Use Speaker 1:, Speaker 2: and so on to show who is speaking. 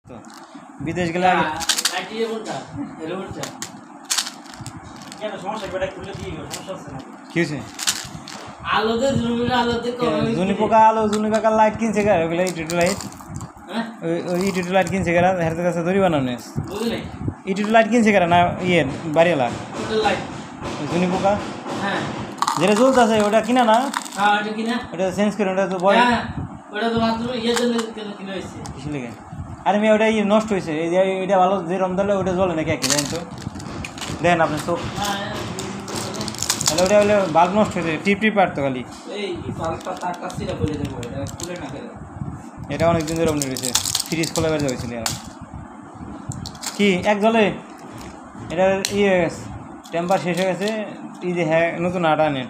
Speaker 1: তো বিদেশ গেলে আগে কি হয়েছে জুনি পোকা আলো জুনি কাকার লাইট কিনছে গা ওগুলো ইটিটু লাইট ওই ইটিটু লাইট কিনছে গেরা হেরতে কাছে দড়ি বানানো ইটিটু লাইট কিনছে গেরা না ইয়ে বাড়িওয়ালা জুনি পোকা যেটা জ্বলতেছে ওটা কিনা না ওটা চেঞ্জ করে ওটা তো বয় কিছু লেগে আরে মেয়ে ওটা নষ্ট হয়েছে এই যে এটা ভালো যে রমদালে ওটা জ্বলে নাকি একই দেখেন তো দেখেন আপনার চোখ তাহলে ওটা হলে বাল্ব নষ্ট হয়েছে টিপ টিপ পারতো খালি এটা অনেকদিন ধরে অমনি রয়েছে ফ্রিজ খোলা বেড়ে হয়েছিল কি এক জলে এটার ইয়ে টেম্পার শেষ হয়ে গেছে এই যে হ্যাঁ নতুন আটা আনেন